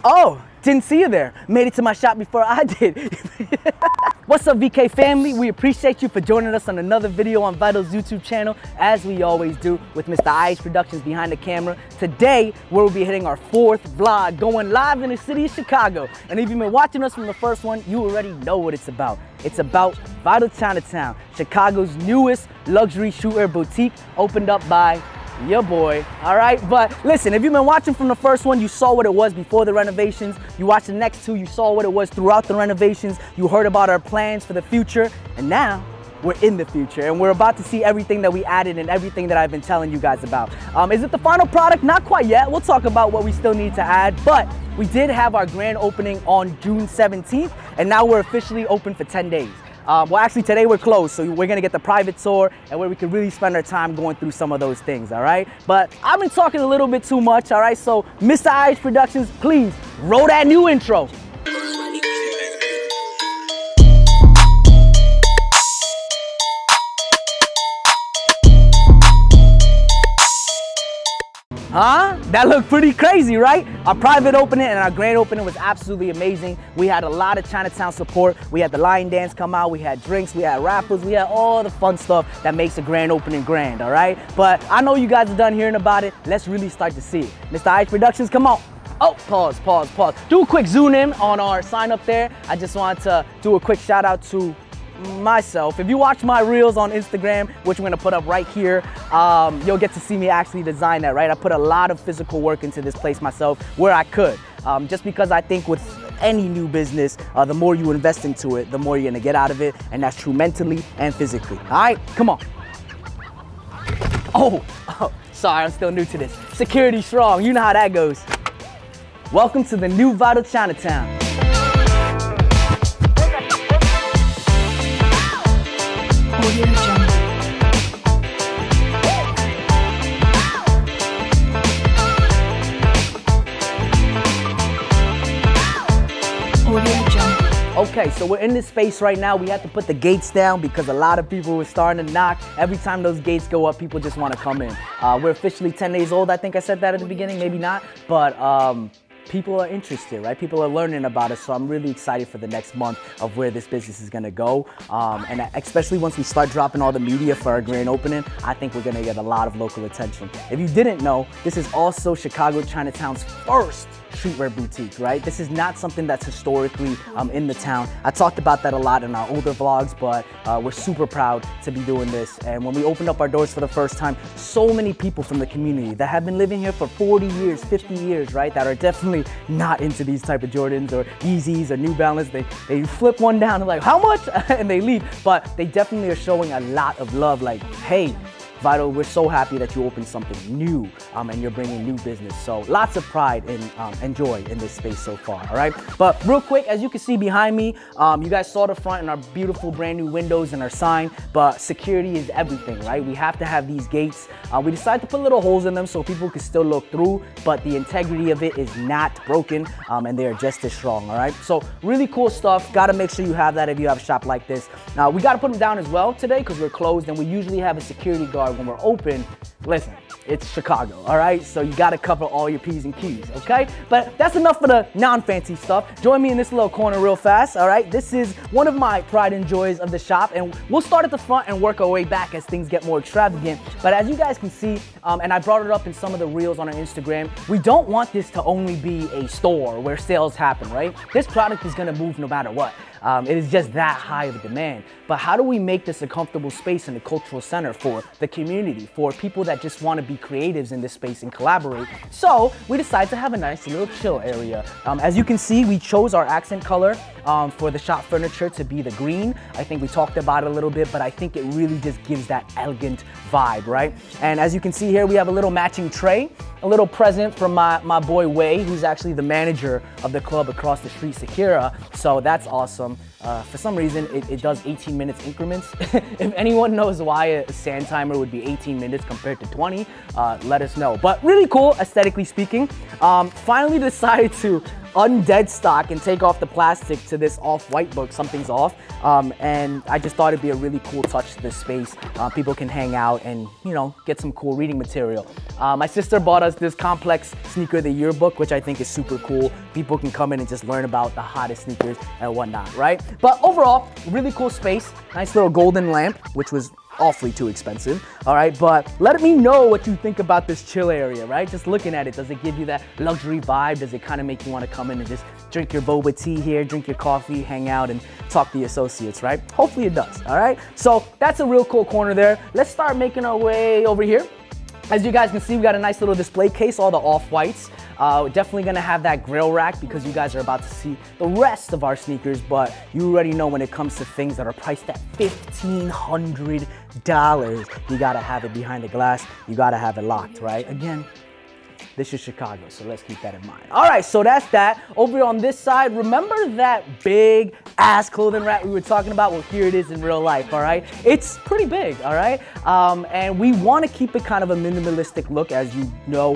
Oh, didn't see you there. Made it to my shop before I did. What's up, VK family? We appreciate you for joining us on another video on Vital's YouTube channel, as we always do with Mr. IH Productions behind the camera. Today, we'll be hitting our 4th vlog, going live in the city of Chicago. And if you've been watching us from the first one, you already know what it's about. It's about Vital Chinatown, Chicago's newest luxury streetwear boutique, opened up by your boy. All right, but listen, if you've been watching from the first one, you saw what it was before the renovations. You watched the next two, you saw what it was throughout the renovations. You heard about our plans for the future, and now we're in the future and we're about to see everything that we added and everything that I've been telling you guys about. Is it the final product? Not quite yet. We'll talk about what we still need to add, but we did have our grand opening on June 17th, and now we're officially open for 10 days. Well, actually today we're closed, so we're gonna get the private tour and where we can really spend our time going through some of those things, all right? But I've been talking a little bit too much, all right? So Mr. IH Productions, please roll that new intro. Huh? That looked pretty crazy, right? Our private opening and our grand opening was absolutely amazing. We had a lot of Chinatown support. We had the lion dance come out, we had drinks, we had raffles, we had all the fun stuff that makes a grand opening grand, all right? But I know you guys are done hearing about it. Let's really start to see it. Mr. IH Productions, come on. Oh, pause. Do a quick zoom in on our sign up there. I just wanted to do a quick shout out to myself. If you watch my reels on Instagram, which we're gonna put up right here, you'll get to see me actually design that, right? I put a lot of physical work into this place myself where I could, just because I think with any new business, the more you invest into it, the more you're gonna get out of it, and that's true mentally and physically. All right, come on. Oh, sorry, I'm still new to this. Security strong, you know how that goes. Welcome to the new Vital Chinatown. Okay, so we're in this space right now. We had to put the gates down because a lot of people were starting to knock. Every time those gates go up, people just want to come in. We're officially 10 days old. I think I said that at the beginning, maybe not, but people are interested, right? People are learning about us, so I'm really excited for the next month of where this business is gonna go. And especially once we start dropping all the media for our grand opening, I think we're gonna get a lot of local attention. If you didn't know, this is also Chicago Chinatown's first streetwear boutique, right? This is not something that's historically in the town. I talked about that a lot in our older vlogs, but we're super proud to be doing this. And when we opened up our doors for the first time, so many people from the community that have been living here for 40 years, 50 years, right? That are definitely not into these type of Jordans or Yeezys or New Balance. They flip one down and like, how much? And they leave. But they definitely are showing a lot of love, like, hey, Vital, we're so happy that you opened something new and you're bringing new business. So lots of pride and joy in this space so far, all right? But real quick, as you can see behind me, you guys saw the front and our beautiful brand new windows and our sign, but security is everything, right? We have to have these gates. We decided to put little holes in them so people can still look through, but the integrity of it is not broken and they are just as strong, all right? So really cool stuff. Gotta make sure you have that if you have a shop like this. Now, we gotta put them down as well today because we're closed and we usually have a security guard when we're open. Listen, it's Chicago, all right? So you gotta cover all your P's and Q's, okay? But that's enough for the non-fancy stuff. Join me in this little corner real fast, all right? This is one of my pride and joys of the shop, and we'll start at the front and work our way back as things get more extravagant. But as you guys can see, and I brought it up in some of the reels on our Instagram, we don't want this to only be a store where sales happen, right? This product is gonna move no matter what. It is just that high of a demand. But how do we make this a comfortable space and a cultural center for the community, for people that just want to be creatives in this space and collaborate? So we decided to have a nice little chill area. As you can see, we chose our accent color for the shop furniture to be the green. I think we talked about it a little bit, but I think it really just gives that elegant vibe, right? And as you can see here, we have a little matching tray, a little present from my boy Wei, who's actually the manager of the club across the street, Sakura. So that's awesome. For some reason, it does 18 minutes increments. If anyone knows why a sand timer would be 18 minutes compared to 20, let us know. But really cool, aesthetically speaking. Finally decided to undead stock and take off the plastic to this off-white book, Something's Off. And I just thought it'd be a really cool touch to this space. People can hang out and, you know, get some cool reading material. My sister bought us this Complex Sneaker of the Year book, which I think is super cool. People can come in and just learn about the hottest sneakers and whatnot, right? But overall, really cool space. Nice little golden lamp, which was awfully too expensive, all right? But let me know what you think about this chill area, right? Just looking at it, does it give you that luxury vibe? Does it kind of make you want to come in and just drink your boba tea here, drink your coffee, hang out, and talk to your associates, right? Hopefully it does, all right? So that's a real cool corner there. Let's start making our way over here. As you guys can see, we got a nice little display case, all the off-whites. Definitely gonna have that grill rack because you guys are about to see the rest of our sneakers, but you already know when it comes to things that are priced at $1,500, you gotta have it behind the glass, you gotta have it locked, right? Again, this is Chicago, so let's keep that in mind. All right, so that's that. Over on this side, remember that big ass clothing rack we were talking about? Well, here it is in real life, all right? It's pretty big, all right? And we want to keep it kind of a minimalistic look, as you know,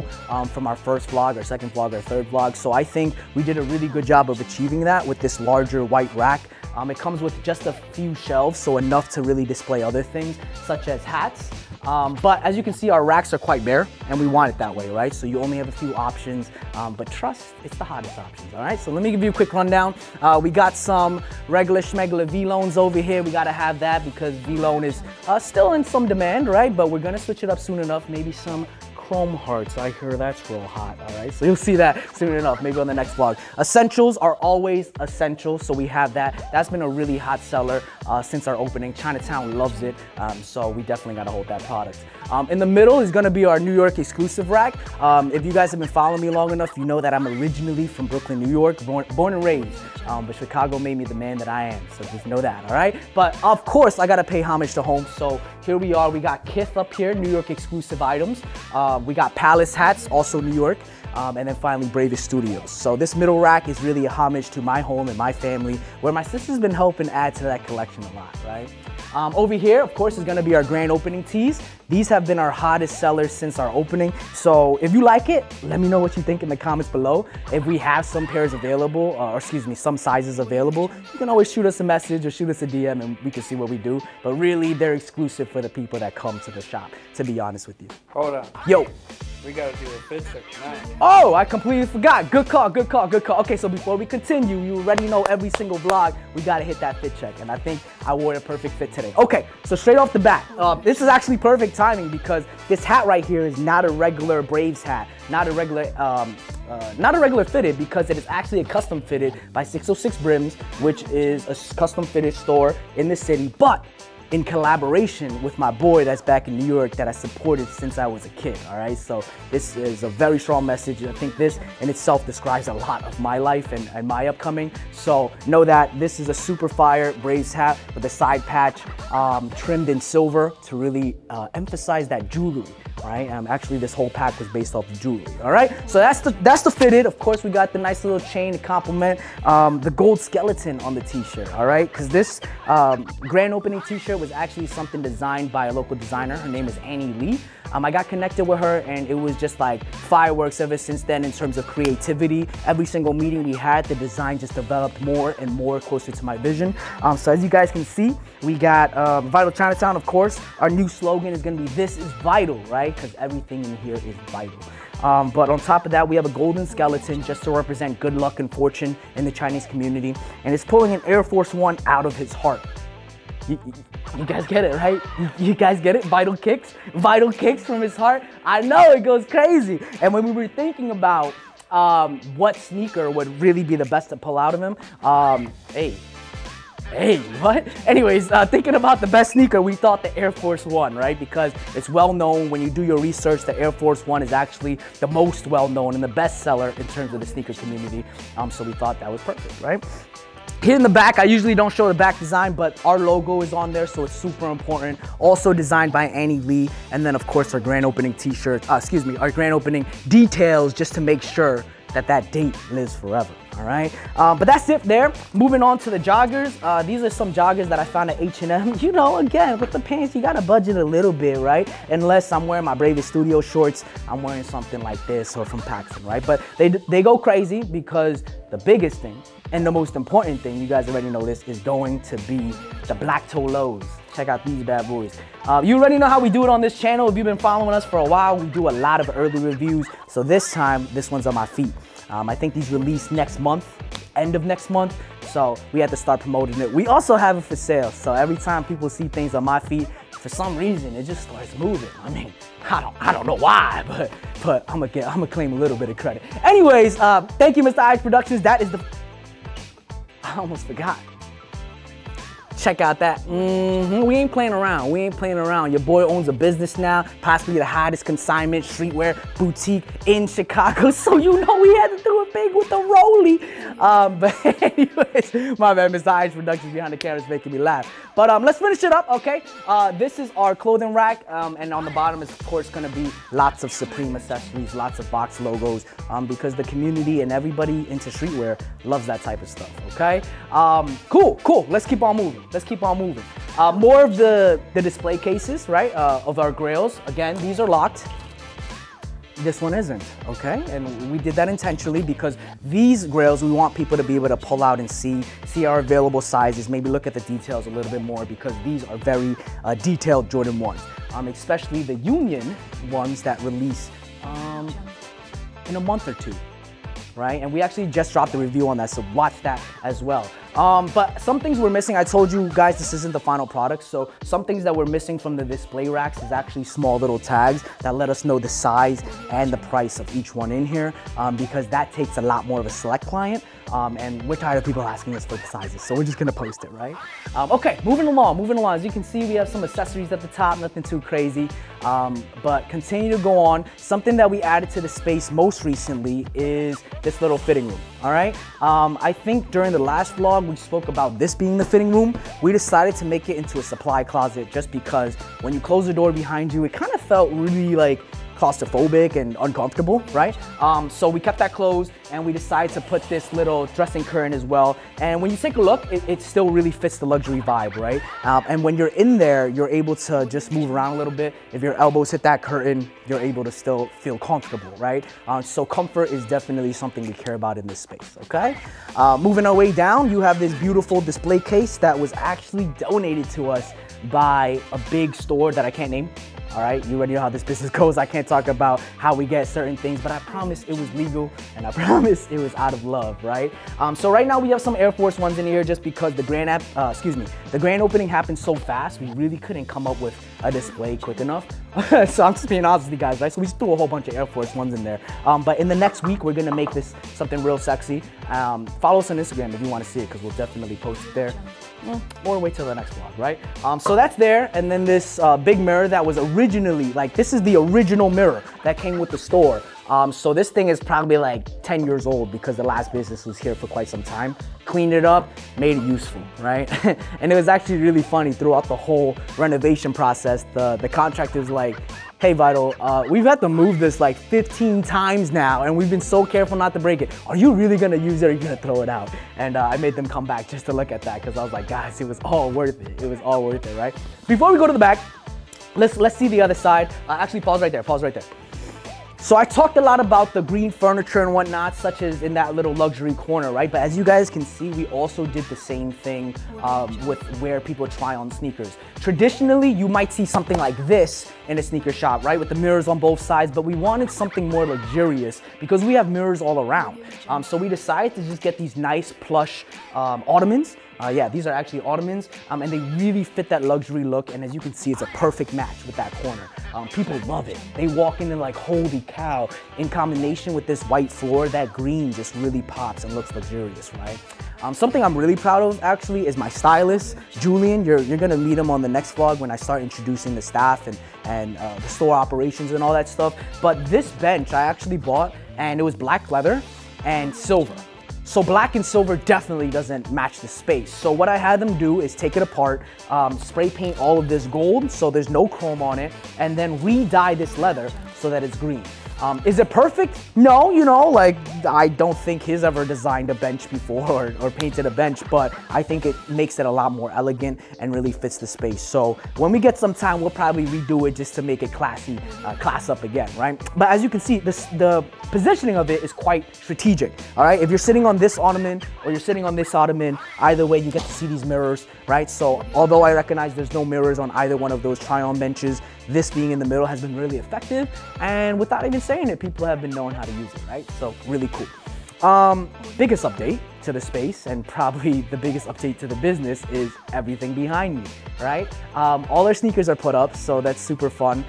from our first vlog, our second vlog, our third vlog. So I think we did a really good job of achieving that with this larger white rack. It comes with just a few shelves, so enough to really display other things, such as hats. But as you can see, our racks are quite bare, and we want it that way, right? So you only have a few options, but trust, it's the hottest options, all right? So let me give you a quick rundown. We got some regular schmegular V-Loans over here. We gotta have that because V-Loan is still in some demand, right? But we're gonna switch it up soon enough, maybe some Chrome Hearts. I hear that's real hot, all right? So you'll see that soon enough, maybe on the next vlog. Essentials are always essential, so we have that. That's been a really hot seller since our opening. Chinatown loves it, so we definitely gotta hold that product. In the middle is gonna be our New York exclusive rack. If you guys have been following me long enough, you know that I'm originally from Brooklyn, New York, born and raised, but Chicago made me the man that I am, so just know that, all right? But of course, I gotta pay homage to home, so here we are. We got Kith up here, New York exclusive items. We got Palace hats, also New York, and then finally Bravest Studios. So this middle rack is really a homage to my home and my family, where my sister's been helping add to that collection a lot, right? Over here, of course, is gonna be our grand opening tees. These have been our hottest sellers since our opening. So if you like it, let me know what you think in the comments below. If we have some pairs available, or excuse me, some sizes available, you can always shoot us a message or shoot us a DM and we can see what we do. But really, they're exclusive for the people that come to the shop, to be honest with you. Hold on. Yo. We gotta do a fit check tonight. Oh, I completely forgot. Good call, good call, good call. Okay, so before we continue, you already know every single vlog, we gotta hit that fit check. And I think I wore a perfect fit today. Okay, so straight off the bat, this is actually perfect timing because this hat right here is not a regular Braves hat, not a regular fitted, because it is actually a custom fitted by 606 Brims, which is a custom fitted store in the city, but in collaboration with my boy that's back in New York that I supported since I was a kid, all right? So this is a very strong message. I think this in itself describes a lot of my life and my upcoming. So know that this is a super fire Braves hat with a side patch trimmed in silver to really emphasize that jewelry, right? Actually, this whole pack was based off of jewelry, all right? So that's the fitted. Of course, we got the nice little chain to complement the gold skeleton on the t-shirt, all right? Because this grand opening t-shirt was actually something designed by a local designer. Her name is Annie Lee. I got connected with her and it was just like fireworks ever since then in terms of creativity. Every single meeting we had, the design just developed more and more closer to my vision. So as you guys can see, we got Vital Chinatown, of course. Our new slogan is gonna be, "This is vital," right? Because everything in here is vital. But on top of that, we have a golden skeleton just to represent good luck and fortune in the Chinese community. And it's pulling an Air Force One out of his heart. You guys get it, right? You guys get it? Vital kicks from his heart. I know, it goes crazy. And when we were thinking about what sneaker would really be the best to pull out of him, Hey, what? Anyways, thinking about the best sneaker, we thought the Air Force One, right? Because it's well known when you do your research, the Air Force One is actually the most well known and the best seller in terms of the sneaker community. So we thought that was perfect, right? Here in the back, I usually don't show the back design, but our logo is on there, so it's super important. Also designed by Annie Lee. And then of course our grand opening t-shirt, our grand opening details, just to make sure that date lives forever, all right? But that's it there. Moving on to the joggers. These are some joggers that I found at H&M. You know, again, with the pants, you gotta budget a little bit, right? Unless I'm wearing my Bravest Studio shorts, I'm wearing something like this or from Paxton, right? But they go crazy because the biggest thing and the most important thing, you guys already know this, is going to be the black toe lows. Check out these bad boys. You already know how we do it on this channel. If you've been following us for a while, we do a lot of early reviews. So this time, this one's on my feet. I think these release next month, end of next month. So we had to start promoting it. We also have it for sale. So every time people see things on my feet, for some reason, it just starts moving. I mean, I don't know why, but I'm gonna claim a little bit of credit. Anyways, thank you, Mr. Ice Productions. That is the, I almost forgot. Check out that. We ain't playing around. We ain't playing around. Your boy owns a business now, possibly the hottest consignment streetwear boutique in Chicago. So you know we had to do it big with the rollie. But anyways, my man, Mr. Ice Productions behind the camera is making me laugh. But let's finish it up, okay? This is our clothing rack, and on the bottom is, of course, gonna be lots of Supreme accessories, lots of box logos, because the community and everybody into streetwear loves that type of stuff, okay? Cool. Let's keep on moving. More of the display cases, right, of our grails. Again, these are locked. This one isn't, okay? And we did that intentionally because these grails, we want people to be able to pull out and see our available sizes, maybe look at the details a little bit more because these are very detailed Jordan 1s, especially the Union ones that release in a month or two, right? And we actually just dropped a review on that, so watch that as well. But some things we're missing, I told you guys this isn't the final product, so some things that we're missing from the display racks is actually small little tags that let us know the size and the price of each one in here, because that takes a lot more of a select client, and we're tired of people asking us for the sizes, so we're just gonna post it, right? Okay, moving along. As you can see, we have some accessories at the top, nothing too crazy, but continue to go on. Something that we added to the space most recently is this little fitting room, all right? I think during the last vlog, we spoke about this being the fitting room. We decided to make it into a supply closet just because when you close the door behind you, it kind of felt really like claustrophobic and uncomfortable, right? So we kept that closed and we decided to put this little dressing curtain as well. And when you take a look, it still really fits the luxury vibe, right? And when you're in there, you're able to just move around a little bit. If your elbows hit that curtain, you're able to still feel comfortable, right? So comfort is definitely something we care about in this space, okay? Moving our way down, you have this beautiful display case that was actually donated to us by a big store that I can't name. All right, you already know how this business goes. I can't talk about how we get certain things, but I promise it was legal and I promise it was out of love, right? So right now we have some Air Force Ones in here just because the grand opening happened so fast, we really couldn't come up with a display quick enough. So I'm just being honest with you guys, right? So we just threw a whole bunch of Air Force Ones in there. But in the next week, we're gonna make this something real sexy. Follow us on Instagram if you wanna see it, because we'll definitely post it there. Or wait till the next vlog, right? So that's there, and then this big mirror that was originally, like, this is the original mirror that came with the store. So this thing is probably like 10 years old because the last business was here for quite some time. Cleaned it up, made it useful, right? And it was actually really funny throughout the whole renovation process. The contractor's like, hey Vital, we've had to move this like 15 times now and we've been so careful not to break it. Are you really gonna use it or are you gonna throw it out? And I made them come back just to look at that because I was like, guys, it was all worth it. It was all worth it, right? Before we go to the back, let's see the other side. Actually, pause right there. So I talked a lot about the green furniture and whatnot, such as in that little luxury corner, right? But as you guys can see, we also did the same thing with where people try on sneakers. Traditionally, you might see something like this in a sneaker shop, right? With the mirrors on both sides, but we wanted something more luxurious because we have mirrors all around. So we decided to just get these nice plush ottomans. Yeah, these are actually ottomans, and they really fit that luxury look, and as you can see, it's a perfect match with that corner. People love it. They walk in and like, holy cow. In combination with this white floor, that green just really pops and looks luxurious, right? Something I'm really proud of, actually, is my stylist, Julian. You're gonna meet him on the next vlog when I start introducing the staff and the store operations and all that stuff. But this bench I actually bought, and it was black leather and silver. So black and silver definitely doesn't match the space. So what I had them do is take it apart, spray paint all of this gold so there's no chrome on it, and then re-dye this leather so that it's green. Is it perfect? No, you know, like I don't think he's ever designed a bench before or painted a bench, but I think it makes it a lot more elegant and really fits the space. So when we get some time, we'll probably redo it just to make it classy, class up again, right? But as you can see, the positioning of it is quite strategic, all right? If you're sitting on this ottoman or you're sitting on this ottoman, either way, you get to see these mirrors, right? So although I recognize there's no mirrors on either one of those try-on benches, this being in the middle has been really effective. And without even saying it, people have been knowing how to use it, right? So really cool. Biggest update to the space and probably the biggest update to the business is everything behind me, right? All our sneakers are put up, so that's super fun.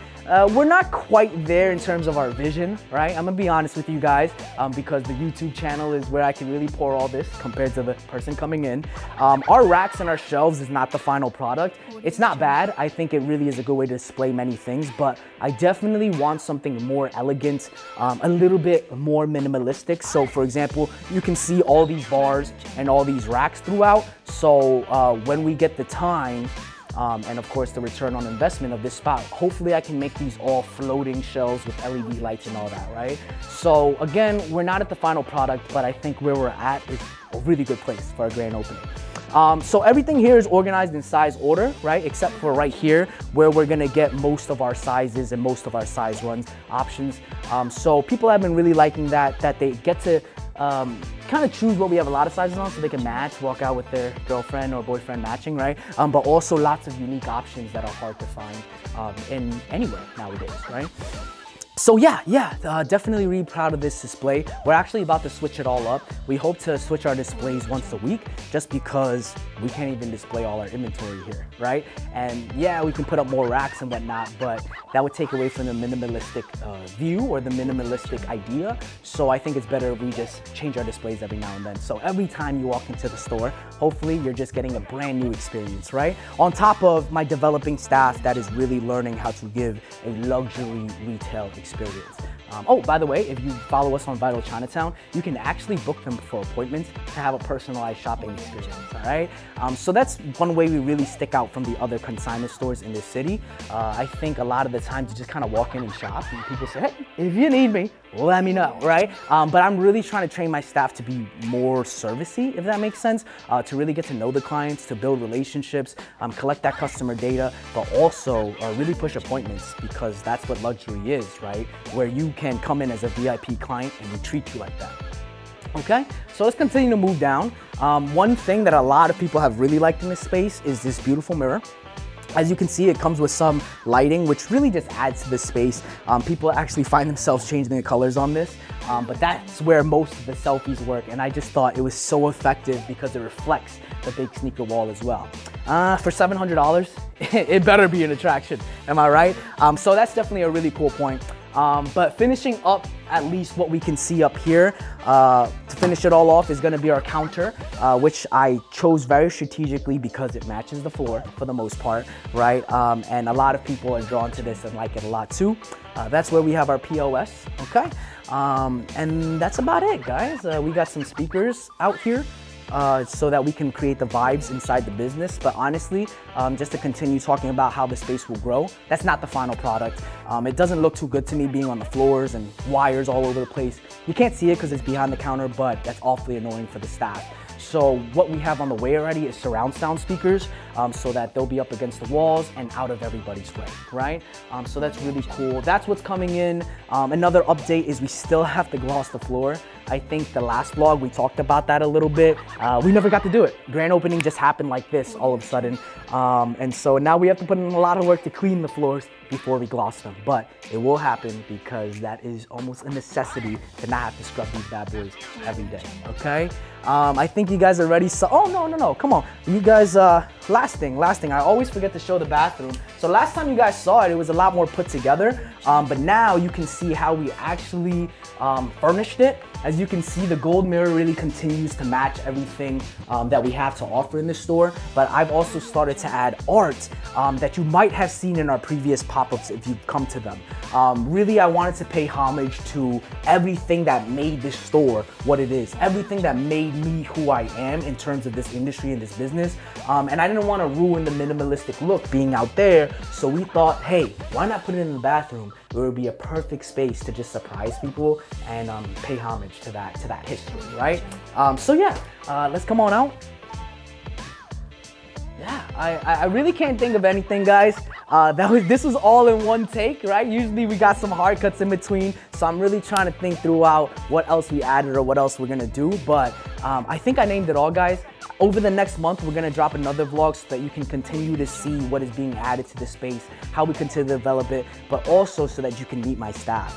We're not quite there in terms of our vision, right? I'm gonna be honest with you guys, because the YouTube channel is where I can really pour all this compared to the person coming in. Our racks and our shelves is not the final product. It's not bad. I think it really is a good way to display many things, but I definitely want something more elegant, a little bit more minimalistic. So for example, you can see all these bars and all these racks throughout. So when we get the time, and of course the return on investment of this spot, hopefully I can make these all floating shelves with LED lights and all that, right? So again, we're not at the final product, but I think where we're at is a really good place for a grand opening. So everything here is organized in size order, right? Except for right here where we're gonna get most of our sizes and most of our size runs options. So people have been really liking that they get to kind of choose what we have a lot of sizes on so they can match, walk out with their girlfriend or boyfriend matching, right? But also lots of unique options that are hard to find in anywhere nowadays, right? So yeah, definitely really proud of this display. We're actually about to switch it all up. We hope to switch our displays once a week just because we can't even display all our inventory here, right? And yeah, we can put up more racks and whatnot, but that would take away from the minimalistic view or the minimalistic idea. So I think it's better if we just change our displays every now and then. So every time you walk into the store, hopefully you're just getting a brand new experience, right? On top of my developing staff that is really learning how to give a luxury retail experience. Oh, by the way, if you follow us on Vital Chinatown, you can actually book them for appointments to have a personalized shopping experience, all right? So that's one way we really stick out from the other consignment stores in this city. I think a lot of the times you just kind of walk in and shop and people say, hey, if you need me, let me know, right? But I'm really trying to train my staff to be more servicey, if that makes sense, to really get to know the clients, to build relationships, collect that customer data, but also really push appointments because that's what luxury is, right? Where you can come in as a VIP client and we treat you like that. Okay, so let's continue to move down. One thing that a lot of people have really liked in this space is this beautiful mirror. As you can see, it comes with some lighting, which really just adds to the space. People actually find themselves changing the colors on this, but that's where most of the selfies work. And I just thought it was so effective because it reflects the big sneaker wall as well. For $700, it better be an attraction, am I right? So that's definitely a really cool point. But finishing up at least what we can see up here, to finish it all off is gonna be our counter, which I chose very strategically because it matches the floor for the most part, right? And a lot of people are drawn to this and like it a lot too. That's where we have our POS, okay? And that's about it, guys. We got some speakers out here. So that we can create the vibes inside the business. But honestly, just to continue talking about how the space will grow, that's not the final product. It doesn't look too good to me being on the floors and wires all over the place. You can't see it because it's behind the counter, but that's awfully annoying for the staff. So what we have on the way already is surround sound speakers, so that they'll be up against the walls and out of everybody's way, right? So that's really cool. That's what's coming in. Another update is we still have to gloss the floor. I think the last vlog, we talked about that a little bit. We never got to do it. Grand opening just happened like this all of a sudden. And so now we have to put in a lot of work to clean the floors before we gloss them. But it will happen because that is almost a necessity to not have to scrub these bad boys every day, okay? I think you guys are ready. So, oh, no, come on. You guys, last thing, I always forget to show the bathroom. So last time you guys saw it, it was a lot more put together. But now you can see how we actually furnished it. As you can see, the gold mirror really continues to match everything that we have to offer in the store. But I've also started to add art that you might have seen in our previous pop-ups if you've come to them. Really, I wanted to pay homage to everything that made this store what it is, everything that made me who I am in terms of this industry and this business. And I didn't want to ruin the minimalistic look being out there here. So we thought, hey, why not put it in the bathroom where it would be a perfect space to just surprise people and pay homage to that history, right? So yeah, let's come on out. Yeah, I really can't think of anything, guys. This was all in one take, right? Usually we got some hard cuts in between, so I'm really trying to think throughout what else we added or what else we're gonna do. But I think I named it all, guys. Over the next month, we're gonna drop another vlog so that you can continue to see what is being added to the space, how we continue to develop it, but also so that you can meet my staff.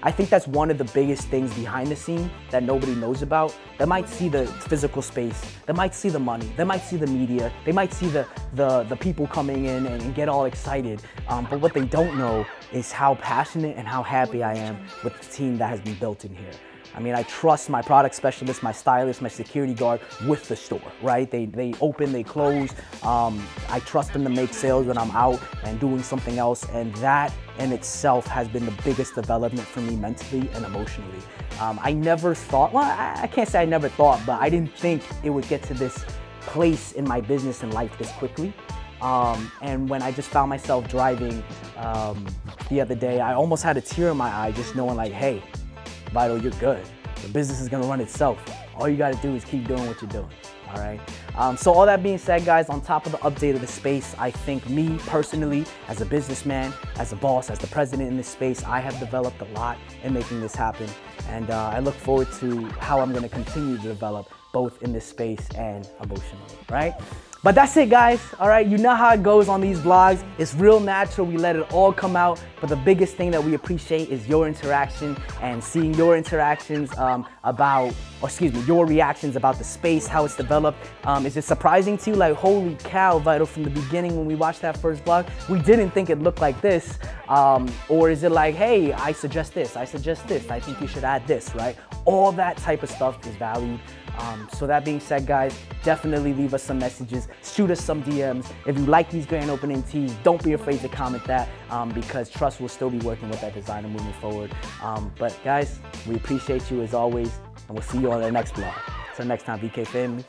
I think that's one of the biggest things behind the scene that nobody knows about. They might see the physical space, they might see the money, they might see the media, they might see the people coming in and get all excited. But what they don't know is how passionate and how happy I am with the team that has been built in here. I mean, I trust my product specialist, my stylist, my security guard with the store, right? They open, they close. I trust them to make sales when I'm out and doing something else. And that in itself has been the biggest development for me mentally and emotionally. I never thought, well, I can't say I never thought, but I didn't think it would get to this place in my business and life this quickly. And when I just found myself driving the other day, I almost had a tear in my eye just knowing like, hey, Vital, you're good. The business is gonna run itself. All you gotta do is keep doing what you're doing, all right? So all that being said, guys, on top of the update of the space, I think me personally, as a businessman, as a boss, as the president in this space, I have developed a lot in making this happen. And I look forward to how I'm gonna continue to develop both in this space and emotionally, right? But that's it, guys, all right? You know how it goes on these vlogs. It's real natural, we let it all come out, but the biggest thing that we appreciate is your interaction and seeing your interactions your reactions about the space, how it's developed. Is it surprising to you? Like, holy cow, Vital, from the beginning when we watched that first vlog, we didn't think it looked like this. Or is it like, hey, I suggest this, I think you should add this, right? All that type of stuff is valued. So that being said, guys, definitely leave us some messages, shoot us some DMs. If you like these grand opening tees, don't be afraid to comment that because trust will still be working with that designer moving forward. But guys, we appreciate you as always, and we'll see you on the next vlog. Till next time, VK family.